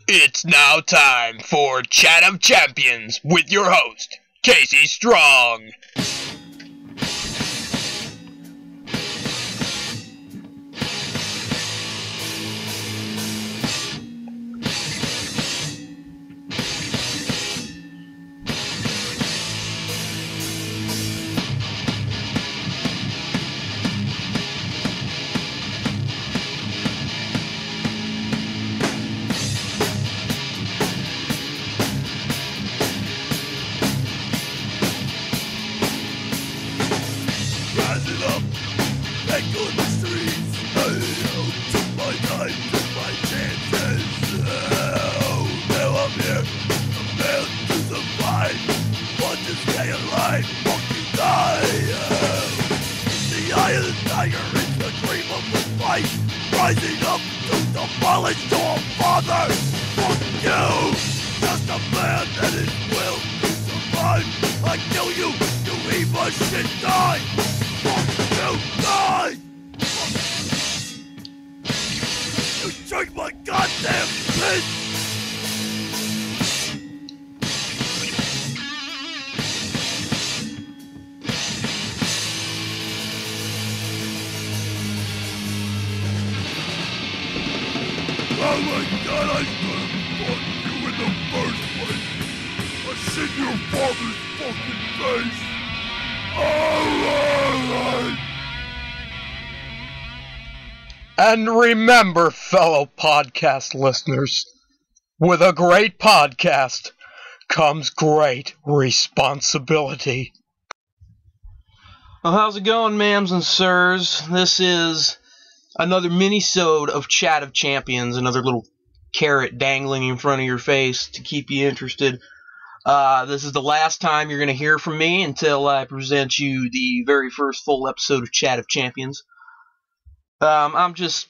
It's now time for Chat of Champions with your host, Casey Strong. Rising up to demolish your father. Fuck you, just a man that is will to survive. I kill you, you evil shit, die. Fuck you, die. You shake my goddamn bitch. Oh my god, I should have fought you in the first place. I shit your father's fucking face. Alright. And remember, fellow podcast listeners, with a great podcast comes great responsibility. Well, how's it going, ma'ams and sirs? This is another mini-sode of Chat of Champions, another little carrot dangling in front of your face to keep you interested. This is the last time you're going to hear from me until I present you the very first full episode of Chat of Champions. I'm just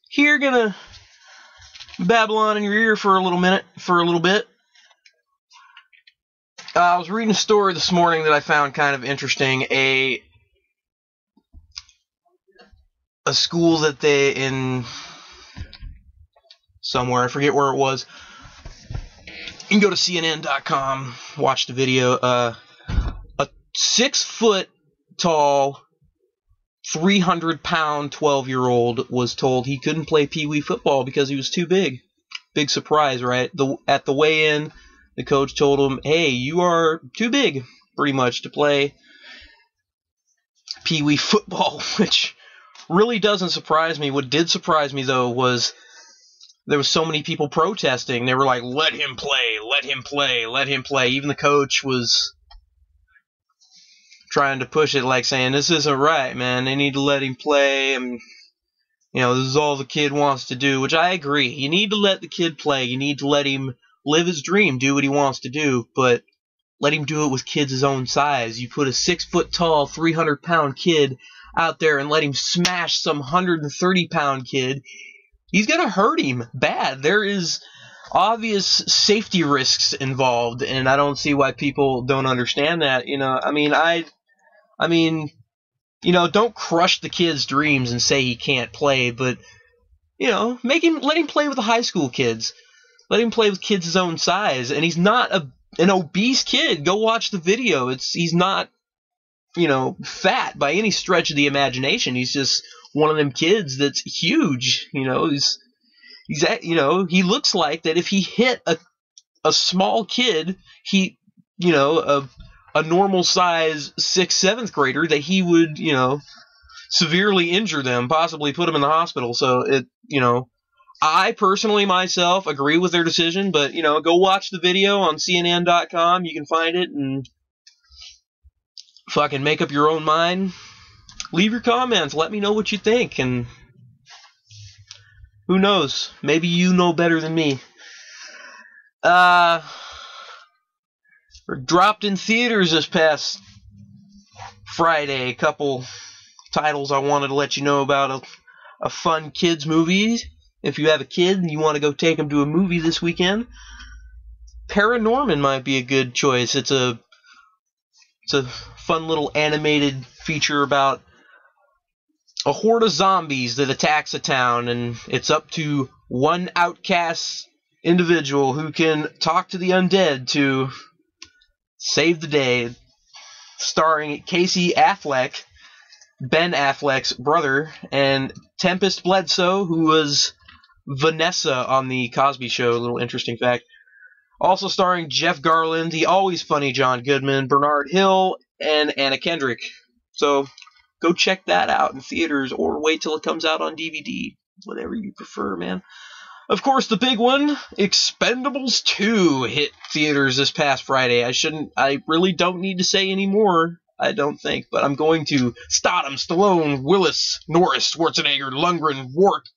here gonna babble on in your ear for a little bit. I was reading a story this morning that I found kind of interesting. A school that they in somewhere, I forget where it was. You can go to CNN.com, watch the video. A 6-foot-tall, 300-pound 12-year-old was told he couldn't play Pee-wee football because he was too big. Big surprise, right? At the weigh-in, the coach told him, "Hey, you are too big, pretty much, to play Pee-wee football," which really doesn't surprise me. What did surprise me, though, was there was so many people protesting. They were like, let him play, let him play, let him play. Even the coach was trying to push it, like saying, this isn't right, man. They need to let him play. And, this is all the kid wants to do, which I agree. You need to let the kid play. You need to let him live his dream, do what he wants to do, but let him do it with kids his own size. You put a 6-foot-tall, 300-pound kid out there and let him smash some 130-pound kid, he's going to hurt him bad. There is obvious safety risks involved, and I don't see why people don't understand that. Don't crush the kid's dreams and say he can't play, but, let him play with the high school kids. Let him play with kids his own size, and he's not an obese kid. Go watch the video. He's not fat by any stretch of the imagination. He's just one of them kids that's huge. He looks like that if he hit a small kid, a normal size 6th, 7th grader, that he would, severely injure them, possibly put them in the hospital. So I personally myself agree with their decision, but go watch the video on CNN.com. You can find it and fucking make up your own mind. Leave your comments. Let me know what you think. And who knows? Maybe you know better than me. Dropped in theaters this past Friday. A couple titles I wanted to let you know about. A fun kids movie. If you have a kid and you want to go take them to a movie this weekend, Paranorman might be a good choice. It's a fun little animated feature about a horde of zombies that attacks a town, and it's up to one outcast individual who can talk to the undead to save the day, starring Casey Affleck, Ben Affleck's brother, and Tempest Bledsoe, who was Vanessa on The Cosby Show, a little interesting fact. Also starring Jeff Garland, the always funny John Goodman, Bernard Hill, and Anna Kendrick. So go check that out in theaters or wait till it comes out on DVD. Whatever you prefer, man. Of course, the big one, Expendables 2, hit theaters this past Friday. I really don't need to say any more, I don't think, but I'm going to. Statham, Stallone, Willis, Norris, Schwarzenegger, Lundgren, Rourke.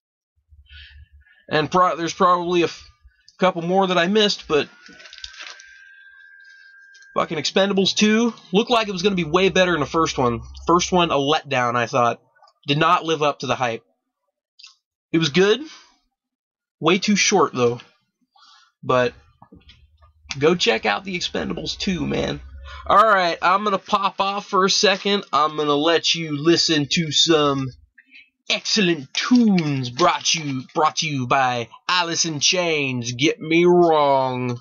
And there's probably a couple more that I missed, but fucking Expendables 2 looked like it was going to be way better than the first one. First one, a letdown, I thought. Did not live up to the hype. It was good. Way too short, though. But go check out the Expendables 2, man. Alright, I'm going to pop off for a second. I'm going to let you listen to some excellent tunes brought to you by Alice in Chains. Get Me Wrong.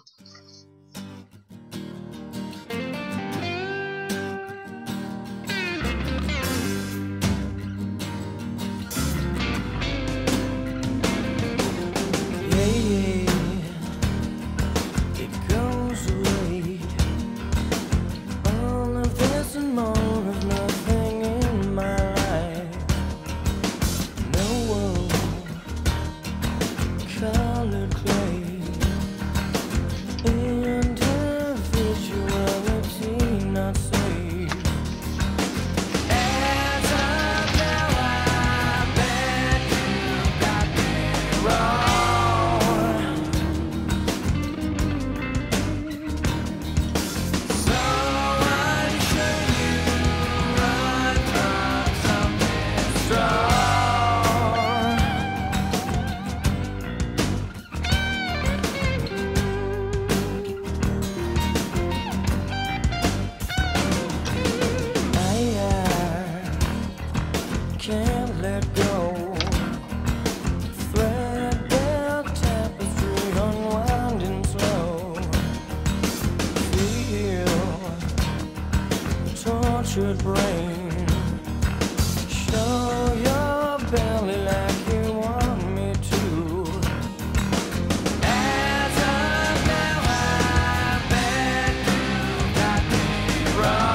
Can't let go. Threadbare tapestry unwinding slow. Feel the tortured brain. Show your belly like you want me to. As of now, I bet you got me wrong.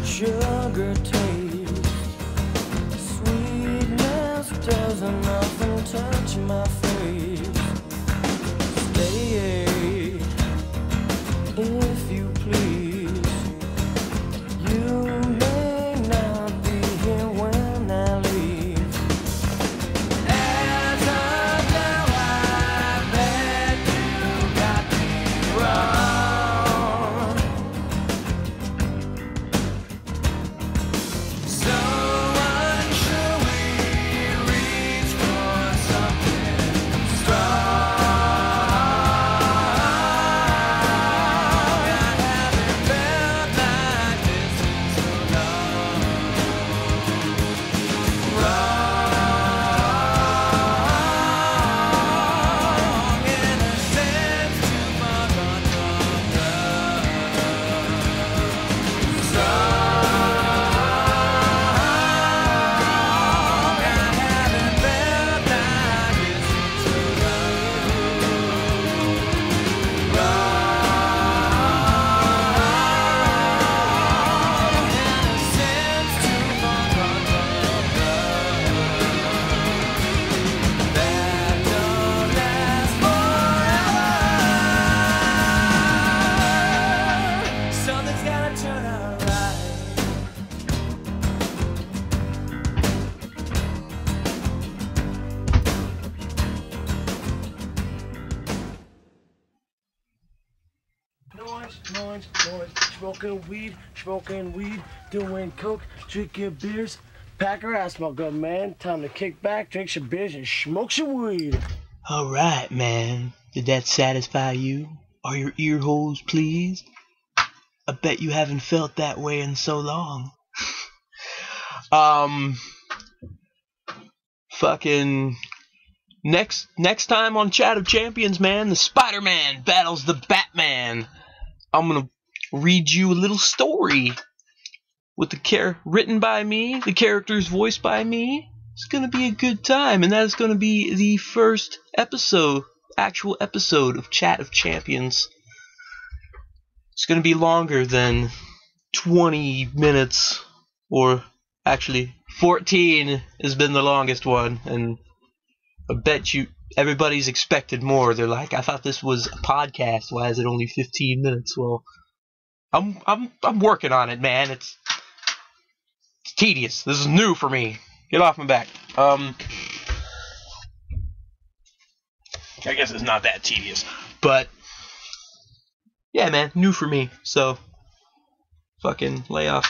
Sugar taste, sweetness doesn't often touch my face. Stay, if you please. You may not be here when I leave. As of now, I bet you got me wrong. So unsure we reach for something noise, smoking weed, doing coke, drinking beers. Pack her ass, my good man. Time to kick back, drink your beers, and smoke your weed. Alright, man. Did that satisfy you? Are your ear holes pleased? I bet you haven't felt that way in so long. Fucking next time on Chat of Champions, man, the Spider-Man battles the Batman. I'm gonna read you a little story with the written by me, the characters voiced by me. It's gonna be a good time, and that is gonna be the first actual episode of Chat of Champions. It's gonna be longer than 20 minutes, or actually 14 has been the longest one, and I bet you everybody's expected more. They're like, I thought this was a podcast. Why is it only 15 minutes? Well, I'm working on it, man. It's tedious. This is new for me. Get off my back. I guess it's not that tedious, but yeah, man, new for me. So fucking lay off.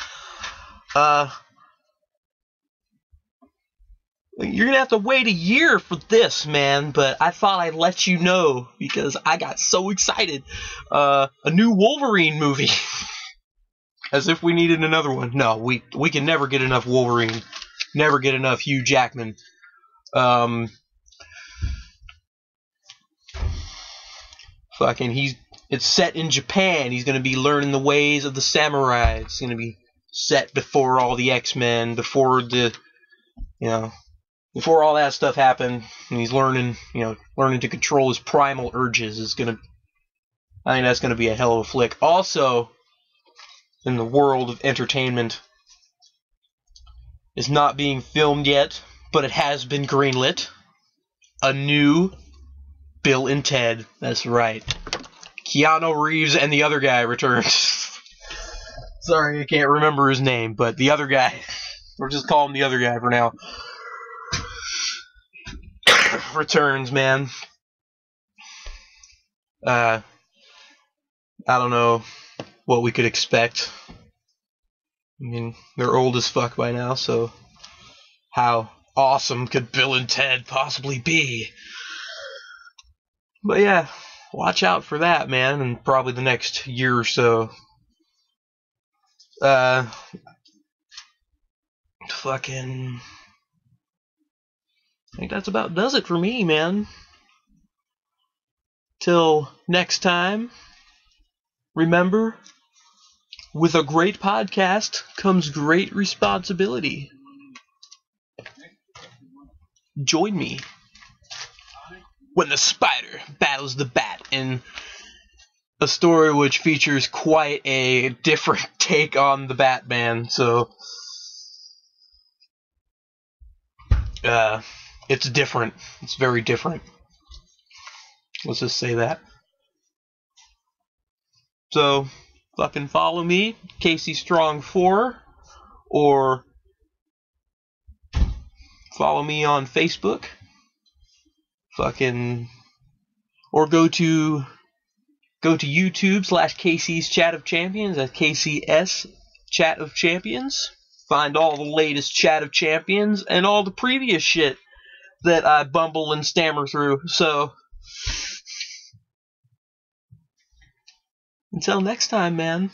You're gonna have to wait a year for this, man, but I thought I'd let you know because I got so excited. A new Wolverine movie. As if we needed another one. No, we can never get enough Wolverine. Never get enough Hugh Jackman. It's set in Japan. He's gonna be learning the ways of the samurai. It's gonna be set before all the X-Men, before all that stuff happened, and he's learning to control his primal urges. I think that's gonna be a hell of a flick. Also, in the world of entertainment, is not being filmed yet, but it has been greenlit. A new Bill and Ted. That's right. Keanu Reeves and the other guy returned. Sorry, I can't remember his name, but the other guy. We'll just call him the other guy for now. Returns, man. I don't know what we could expect. I mean, they're old as fuck by now, so how awesome could Bill and Ted possibly be? But yeah, watch out for that, man, in probably the next year or so. Fucking... I think that's about does it for me, man. Till next time, remember, with a great podcast comes great responsibility. Join me when the spider battles the bat in a story which features quite a different take on the Batman. So, it's different. It's very different. Let's just say that. So, fucking follow me, Casey Strong 4, or follow me on Facebook. Or go to YouTube / Casey's Chat of Champions. That's KCS Chat of Champions. Find all the latest Chat of Champions and all the previous shit that I bumble and stammer through. So, until next time, man.